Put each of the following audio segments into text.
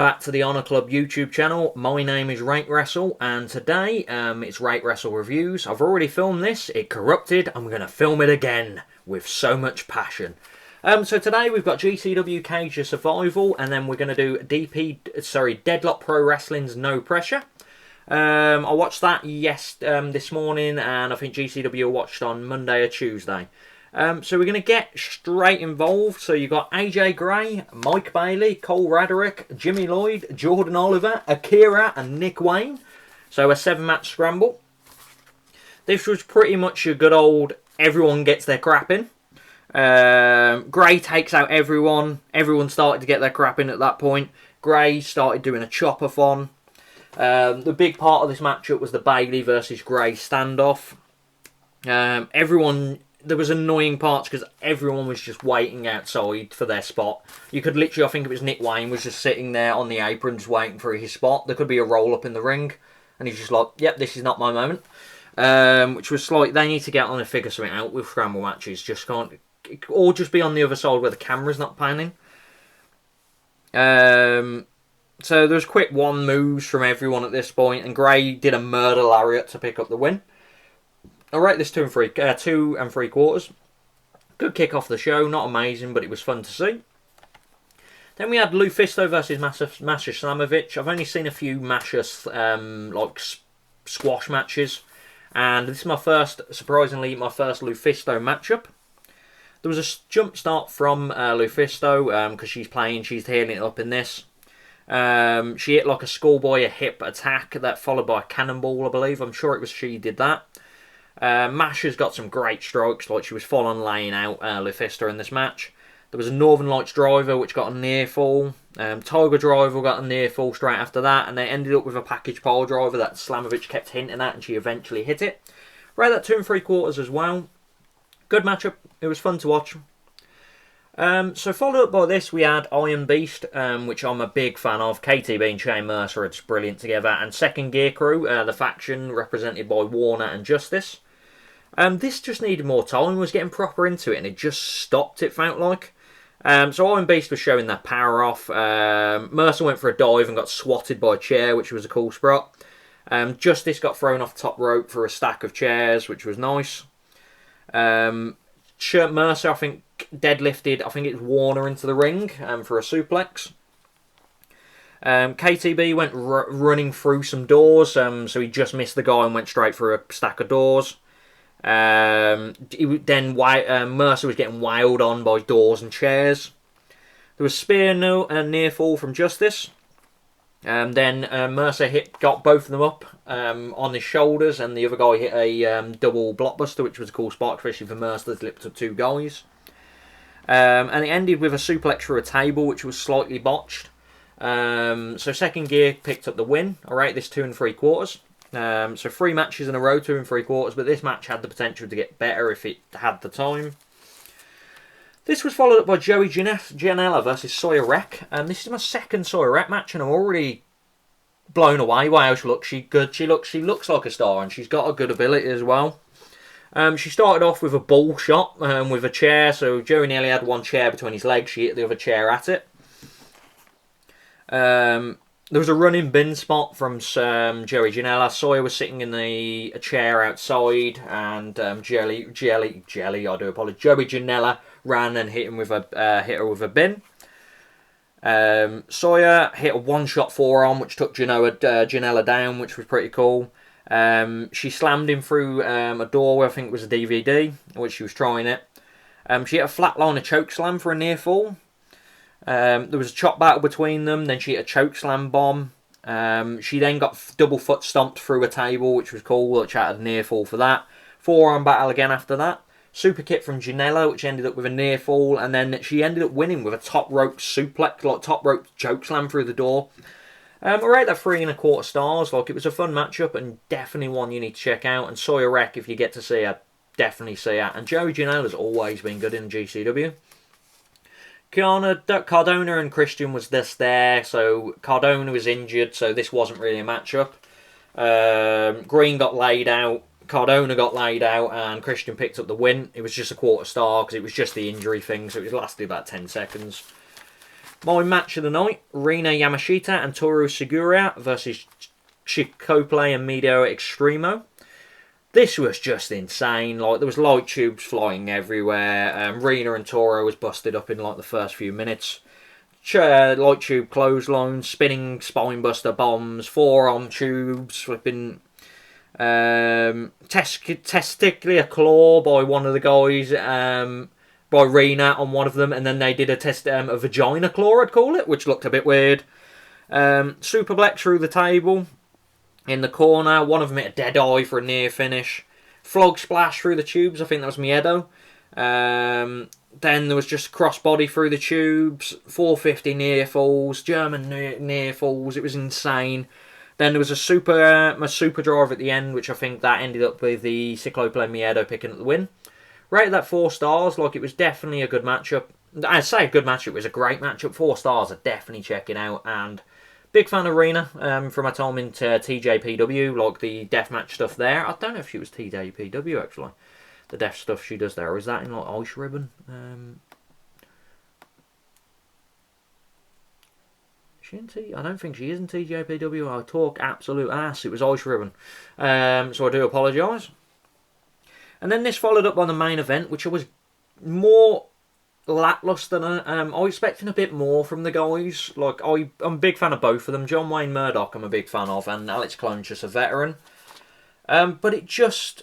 Back to the Honor Club YouTube channel. My name is RateWrestle, and today it's RateWrestle reviews. I've already filmed this, it corrupted, I'm going to film it again with so much passion. So today we've got GCW Cage of Survival, and then we're going to do Deadlock Pro Wrestling's No Pressure. I watched that this morning, and I think GCW watched on Monday or Tuesday. So we're going to get straight involved. So you've got AJ Gray, Mike Bailey, Cole Raderick, Jimmy Lloyd, Jordan Oliver, Akira and Nick Wayne. So a 7-match scramble. This was pretty much a good old everyone gets their crap in. Gray takes out everyone. Everyone started to get their crap in at that point. Gray started doing a chop-a-thon. The big part of this matchup was the Bailey versus Gray standoff. There was annoying parts because everyone was just waiting outside for their spot. You could literally, I think it was Nick Wayne, was just sitting there on the apron just waiting for his spot. There could be a roll-up in the ring, and he's just like, yep, this is not my moment. Which was like, they need to get on and figure something out with scramble matches. Just can't, or just be on the other side where the camera's not panning. So there was quick one moves from everyone at this point, and Gray did a murder lariat to pick up the win. I'll rate this 2 3/4. Good kick off the show, not amazing, but it was fun to see. Then we had Lufisto versus Masha Slamovich. I've only seen a few Masha squash matches, and this is surprisingly, my first Lufisto matchup. There was a jump start from Lufisto because she's healing it up in this. She hit like a schoolboy, a hip attack that followed by a cannonball, I believe. I'm sure it was she did that. Masha's got some great strikes, like she was full on laying out Lufisto in this match. There was a Northern Lights driver which got a near fall. Tiger driver got a near fall straight after that, and they ended up with a package pile driver that Slamovich kept hinting at, and she eventually hit it. Rate that 2 3/4 as well. Good matchup. It was fun to watch. So followed up by this, we had Iron Beast, which I'm a big fan of. KTB and Shane Mercer are just brilliant together. And Second Gear Crew, the faction represented by Warner and Justice. This just needed more time. Was getting proper into it, and it just stopped, it felt like. So Iron Beast was showing their power off. Mercer went for a dive and got swatted by a chair, which was a cool spot. Justice got thrown off the top rope for a stack of chairs, which was nice. Mercer, I think, deadlifted, I think it was Warner into the ring for a suplex. KTB went running through some doors, so he just missed the guy and went straight for a stack of doors. Mercer was getting wailed on by doors and chairs. There was spear near fall from Justice. Then Mercer got both of them up on his shoulders, and the other guy hit a double blockbuster, which was a cool spot, especially for Mercer that lipped up 2 guys. And it ended with a suplex through a table, which was slightly botched. So Second Gear picked up the win. I rate this 2 3/4. So 3 matches in a row, 2 3/4, but this match had the potential to get better if it had the time. This was followed up by Joey Janela versus Sawyer Wreck. This is my second Sawyer Wreck match, and I'm already blown away by how she looks. She looks like a star, and she's got a good ability as well. She started off with a bull shot with a chair, so Joey nearly had one chair between his legs. She hit the other chair at it. There was a running bin spot from Joey Janela. Sawyer was sitting in a chair outside, and Joey Janela ran and hit her with a bin. Sawyer hit a one-shot forearm, which took Janela down, which was pretty cool. She slammed him through a doorway, I think it was a DVD, which she was trying it. She hit a flatliner choke slam for a near fall. There was a chop battle between them, then she hit a choke slam bomb. She then got double foot stomped through a table, which was cool, which had a near fall for that. Forearm battle again after that. Super kick from Janela, which ended up with a near fall, and then she ended up winning with a top rope suplex, like top rope choke slam through the door. I rate that 3 1/4 stars. Like, it was a fun matchup and definitely one you need to check out. And Sawyer Wreck, if you get to see her, definitely see her. And Joey Janela's always been good in GCW. Cardona and Christian was just there, so Cardona was injured, so this wasn't really a matchup. Green got laid out, Cardona got laid out, and Christian picked up the win. It was just a 1/4 star because it was just the injury thing, so it lasted about 10 seconds. My match of the night, Rina Yamashita and Toru Segura versus Chikople and Medio Extremo. This was just insane. Like, there was light tubes flying everywhere. Rina and Toru was busted up in like the first few minutes. Light tube clotheslines, spinning spinebuster bombs, forearm tubes, flipping testicular claw by one of the guys, by Rina on one of them, and then they did a vagina claw, I'd call it, which looked a bit weird. Superplex through the table in the corner, one of them hit a dead eye for a near finish. Flog splash through the tubes, I think that was Miedo. Then there was just crossbody through the tubes, 450 near falls, German near falls. It was insane. Then there was a super drive at the end, which I think that ended up with the Ciclope Miedo picking up the win. Rated that 4 stars. Like, it was definitely a good matchup. I'd say a good matchup. It was a great matchup. 4 stars. Are definitely checking out. And big fan of Rena from my time into TJPW, like the deathmatch stuff there. I don't know if she was TJPW actually. The death stuff she does there. Or is that in like Ice Ribbon? I don't think she is in TJPW. I talk absolute ass. It was Ice Ribbon. So I do apologise. And then this followed up on the main event, which I was more lacklustre than I was expecting a bit more from the guys. Like, I'm a big fan of both of them. John Wayne Murdoch I'm a big fan of, and Alex Clonchus, a veteran. But it just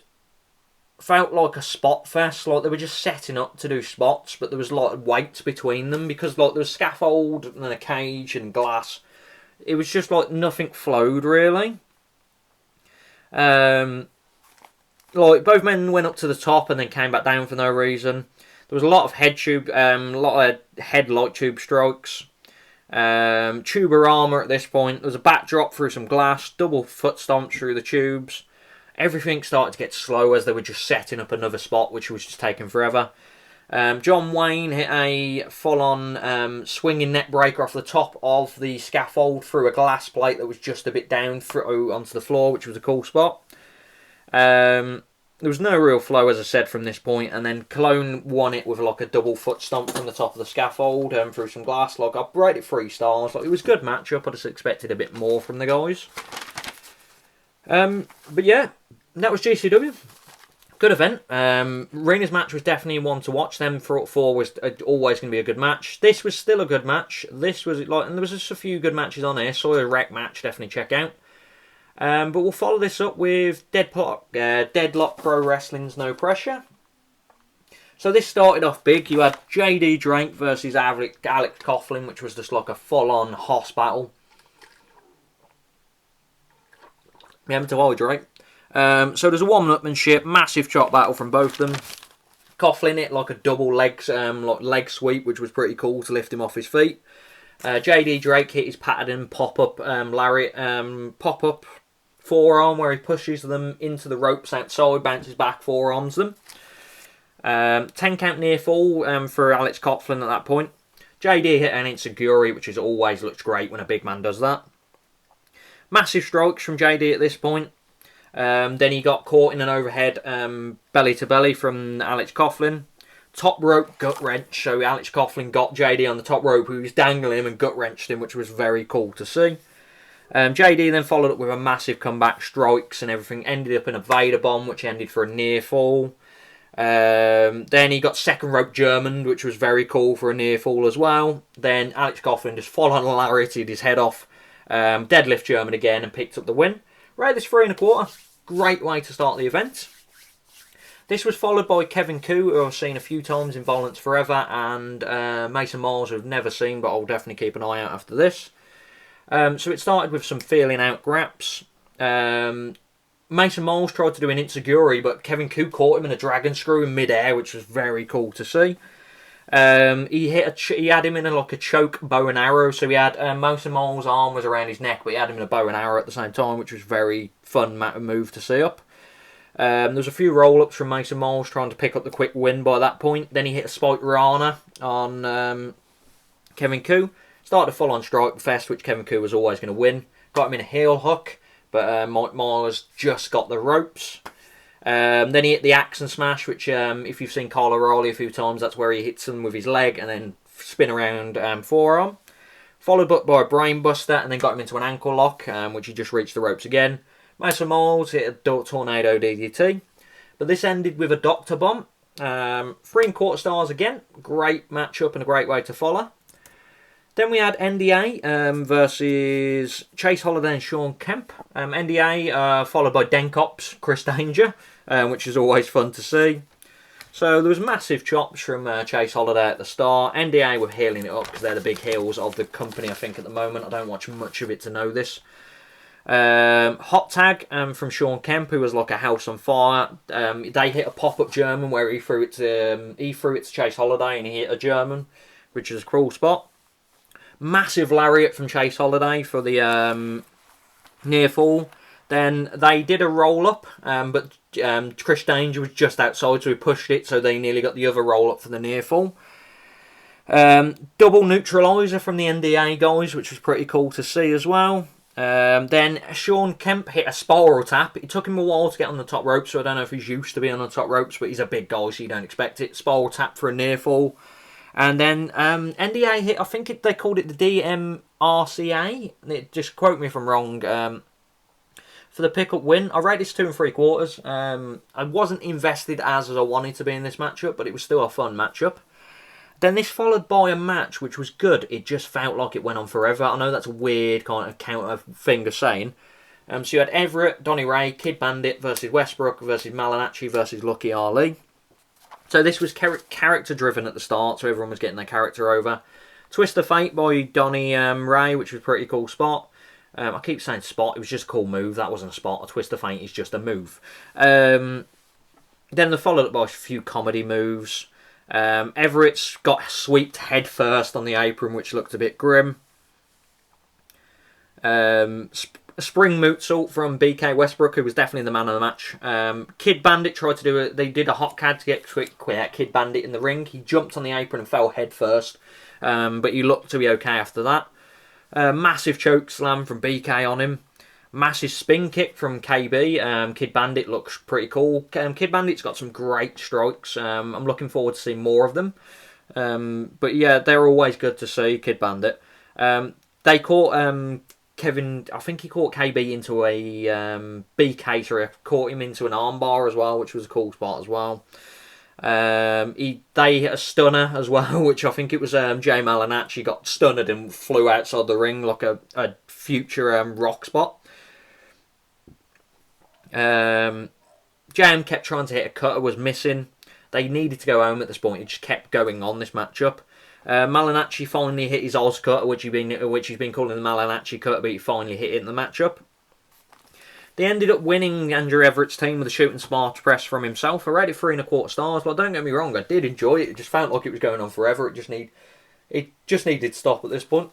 felt like a spot fest. Like, they were just setting up to do spots, but there was like weights between them, because like there was scaffold and a cage and glass. It was just like nothing flowed really. Like, both men went up to the top and then came back down for no reason. There was a lot of head light tube strikes. Tuber armour at this point. There was a backdrop through some glass, double foot stomps through the tubes. Everything started to get slow as they were just setting up another spot, which was just taking forever. John Wayne hit a full-on swinging net breaker off the top of the scaffold through a glass plate that was just a bit down through onto the floor, which was a cool spot. There was no real flow, as I said, from this point, and then Cologne won it with like a double foot stomp from the top of the scaffold through some glass. Like, I rated 3 stars. Like, it was a good matchup. I just expected a bit more from the guys. But yeah, that was GCW. Good event. Rena's match was definitely one to watch. Them 4 was always going to be a good match. This was still a good match. This was like, and there was just a few good matches on here. So a rec match, definitely check out. But we'll follow this up with Deadlock Pro Wrestling's No Pressure. So this started off big. You had JD Drake versus Alex Coughlin, which was just like a full-on hoss battle. Remember to hydrate. So there's a one-upmanship, massive chop battle from both of them. Coughlin hit like a double leg sweep, which was pretty cool to lift him off his feet. JD Drake hit his pattern pop-up lariat, pop-up forearm where he pushes them into the ropes outside, bounces back, forearms them. 10 count near fall for Alex Coughlin at that point. JD hit an Insecurity, which is always looks great when a big man does that. Massive strokes from JD at this point. Then he got caught in an overhead belly to belly from Alex Coughlin. Top rope gut wrench, so Alex Coughlin got JD on the top rope, who was dangling him and gut wrenched him, which was very cool to see. JD then followed up with a massive comeback, strikes and everything, ended up in a Vader bomb, which ended for a near fall. Then he got second rope German, which was very cool for a near fall as well. Then Alex Coughlin just full on lariated his head off, deadlift German again, and picked up the win. Right, this 3 1/4. Great way to start the event. This was followed by Kevin Koo, who I've seen a few times in Violence Forever, and Mason Miles, who I've never seen, but I'll definitely keep an eye out after this. So it started with some feeling out graps. Mason Miles tried to do an Insecurity, but Kevin Koo caught him in a dragon screw in mid-air, which was very cool to see. He had him in a choke bow and arrow, so he had Mason Miles' arm was around his neck, but he had him in a bow and arrow at the same time, which was very fun move to see up. There was a few roll-ups from Mason Miles trying to pick up the quick win by that point. Then he hit a Spike Rana on Kevin Koo. Started a full-on strike fest, which Kevin Koo was always going to win. Got him in a heel hook, but Mike Miles just got the ropes. Then he hit the axe and smash, which if you've seen Kyle O'Reilly a few times, that's where he hits them with his leg and then spin around forearm. Followed up by a brainbuster, and then got him into an ankle lock, which he just reached the ropes again. Mason Miles hit a tornado DDT. But this ended with a Doctor Bomb. 3¼ stars again. Great matchup and a great way to follow. Then we had NDA versus Chase Holiday and Sean Kemp. NDA followed by Denkops, Chris Danger, which is always fun to see. So there was massive chops from Chase Holiday at the start. NDA were healing it up because they're the big heels of the company, I think, at the moment. I don't watch much of it to know this. Hot tag from Sean Kemp, who was like a house on fire. They hit a pop-up German where he threw it to Chase Holiday and he hit a German, which is a cruel spot. Massive lariat from Chase Holiday for the near fall. Then they did a roll-up, but Chris Danger was just outside, so he pushed it, so they nearly got the other roll-up for the near fall. Double neutraliser from the NDA guys, which was pretty cool to see as well. Then Sean Kemp hit a spiral tap. It took him a while to get on the top rope, so I don't know if he's used to being on the top ropes, but he's a big guy, so you don't expect it. Spiral tap for a near fall. And then NDA hit, I think they called it the DMRCA. Just quote me if I'm wrong. For the pickup win, I rate this 2 3/4. I wasn't invested as I wanted to be in this matchup, but it was still a fun matchup. Then this followed by a match which was good. It just felt like it went on forever. I know that's a weird kind of counter thing to saying. So you had Everett, Donny Ray, Kid Bandit versus Westbrook versus Malinachi versus Lucky Ali. So this was character driven at the start, so everyone was getting their character over. Twist of Fate by Donny Ray, which was a pretty cool spot. I keep saying spot, it was just a cool move. That wasn't a spot. A Twist of Fate is just a move. Then they followed up by a few comedy moves. Everett's got swept head first on the apron, which looked a bit grim. Spring moonsault from BK Westbrook, who was definitely the man of the match. Kid Bandit tried to do it. They did a hot cad to get Kid Bandit in the ring. He jumped on the apron and fell head first, but he looked to be okay after that. Massive choke slam from BK on him. Massive spin kick from KB. Kid Bandit looks pretty cool. Kid Bandit's got some great strikes. I'm looking forward to seeing more of them. But yeah, they're always good to see, Kid Bandit. They caught Kevin, I think he caught KB into a BK, sorry, caught him into an armbar as well, which was a cool spot as well. They hit a stunner as well, which I think it was Jay Malinachi got stunned and flew outside the ring like a future rock spot. JM kept trying to hit a cutter, was missing. They needed to go home at this point. It just kept going on, this matchup. Malinachi finally hit his Oz cutter, which he's been calling the Malinachi cutter, but he finally hit it in the matchup. They ended up winning Andrew Everett's team with a shooting star press from himself. I rated 3 1/4 stars, but don't get me wrong, I did enjoy it. It just felt like it was going on forever. It just needed to stop at this point.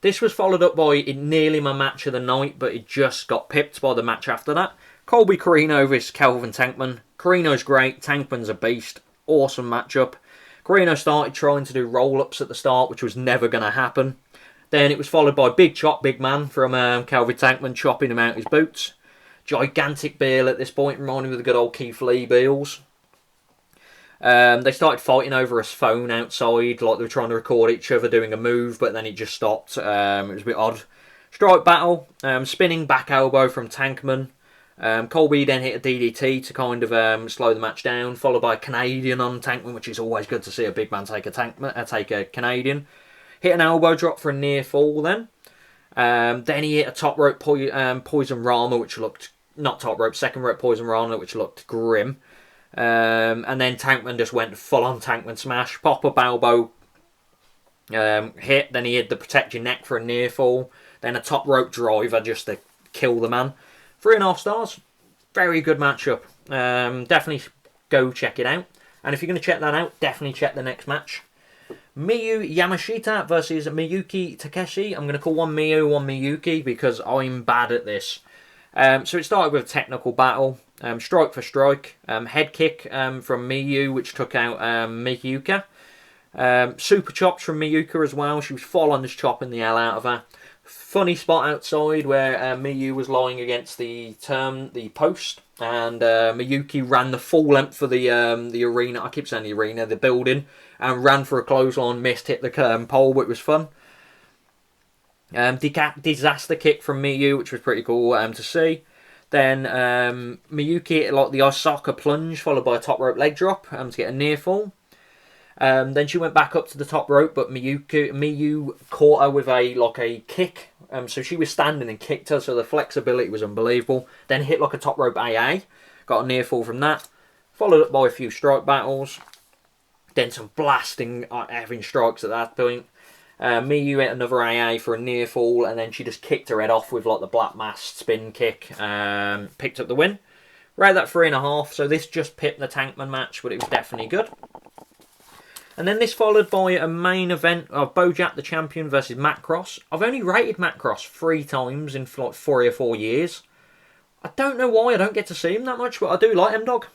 This was followed up by nearly my match of the night, but it just got pipped by the match after that. Colby Carino versus Kelvin Tankman. Carino's great, Tankman's a beast. Awesome matchup. Carino started trying to do roll-ups at the start, which was never going to happen. Then it was followed by Big Chop, Big Man from Kelvin Tankman, chopping him out his boots. Gigantic Beal at this point, reminding me of the good old Keith Lee Beals. They started fighting over a phone outside, like they were trying to record each other doing a move, but then it just stopped. It was a bit odd. Strike battle, spinning back elbow from Tankman. Colby then hit a DDT to kind of slow the match down, followed by a Canadian on Tankman, which is always good to see a big man take a Canadian. Hit an elbow drop for a near fall then. Then he hit a top rope Poison Rama, which looked, not top rope, second rope Poison Rama, which looked grim. And then Tankman just went full on Tankman smash, pop up elbow hit, then he hit the protect your neck for a near fall, then a top rope driver just to kill the man. 3 1/2 stars. Very good matchup. Definitely go check it out. And if you're going to check that out, definitely check the next match. Miyu Yamashita versus Miyuki Takeshi. I'm going to call one Miyu, one Miyuki, because I'm bad at this. So it started with a technical battle. Strike for strike. Head kick from Miyu, which took out Miyuka. Super chops from Miyuka as well. She was full on just chopping the hell out of her. Funny spot outside where Miyu was lying against the post, and Miyuki ran the full length for the arena. I keep saying the arena, the building, and ran for a clothesline, missed, hit the pole, but it was fun. Disaster kick from Miyu, which was pretty cool to see. Then Miyuki hit like the Osaka plunge, followed by a top rope leg drop to get a near fall. Then she went back up to the top rope, but Miyu caught her with a kick. So she was standing and kicked her, so the flexibility was unbelievable. Then hit like a top rope AA, got a near fall from that. Followed up by a few strike battles. Then some blasting having strikes at that point. Miyu hit another AA for a near fall, and then she just kicked her head off with like the black mass spin kick. Picked up the win. Right, that 3.5. So this just pipped the Tankman match, but it was definitely good. And then this followed by a main event of Bojack the Champion versus Matt Cross. I've only rated Matt Cross 3 times in like 3 or 4 years. I don't know why I don't get to see him that much, but I do like him, dog.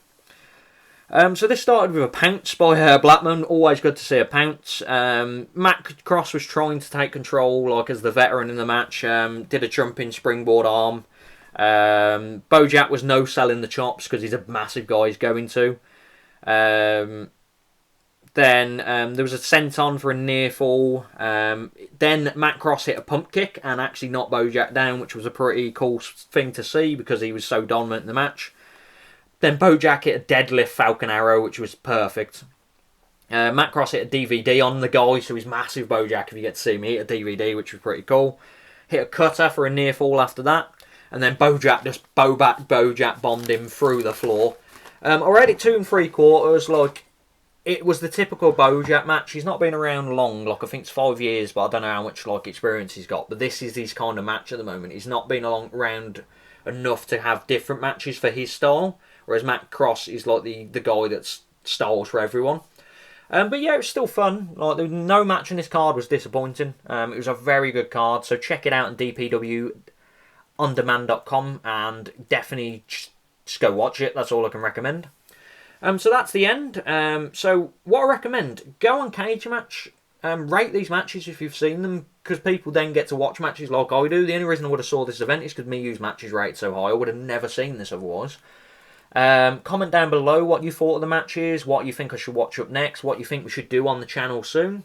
So this started with a pounce by Blackman. Always good to see a pounce. Matt Cross was trying to take control, like as the veteran in the match. Did a jumping springboard arm. Bojack was no selling the chops because he's a massive guy. He's going to. Then there was a senton for a near fall. Then Matt Cross hit a pump kick and actually knocked Bojack down, which was a pretty cool thing to see because he was so dominant in the match. Then Bojack hit a deadlift Falcon Arrow, which was perfect. Matt Cross hit a DVD on the guy, so he's massive Bojack if you get to see him. He hit a DVD, which was pretty cool. Hit a cutter for a near fall after that. And then Bojack just Bojack bombed him through the floor. I rated it 2 3/4. Like, it was the typical Bojack match. He's not been around long, like I think it's 5 years, but I don't know how much like experience he's got. But this is his kind of match at the moment. He's not been around enough to have different matches for his style. Whereas Matt Cross is like the guy that styles for everyone. But yeah, it was still fun. Like, no match on this card was disappointing. It was a very good card. So check it out on DPWondemand.com and definitely just go watch it. That's all I can recommend. So that's the end. So what I recommend, go on Cagematch. Rate these matches if you've seen them, because people then get to watch matches like I do. The only reason I would have saw this event is because Miyu's matches rated so high. I would have never seen this otherwise. Comment down below what you thought of the matches, what you think I should watch up next, what you think we should do on the channel soon,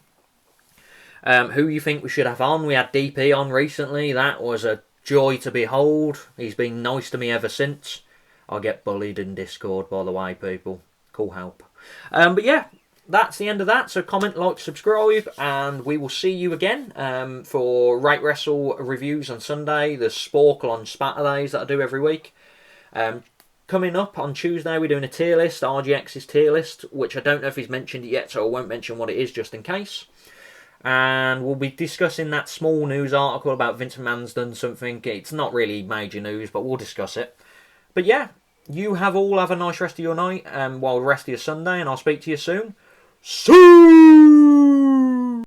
who you think we should have on. We had DP on recently. That was a joy to behold. He's been nice to me ever since. I get bullied in Discord, by the way, people. Cool help. But yeah, that's the end of that. So comment, like, subscribe, and we will see you again for RateWrestle reviews on Sunday. The Sporkle on Saturdays that I do every week. Coming up on Tuesday, we're doing a tier list, RGX's tier list, which I don't know if he's mentioned it yet, so I won't mention what it is just in case. And we'll be discussing that small news article about Vince McMahon's done something. It's not really major news, but we'll discuss it. But yeah, you have a nice rest of your night, while the rest of your Sunday, and I'll speak to you soon. See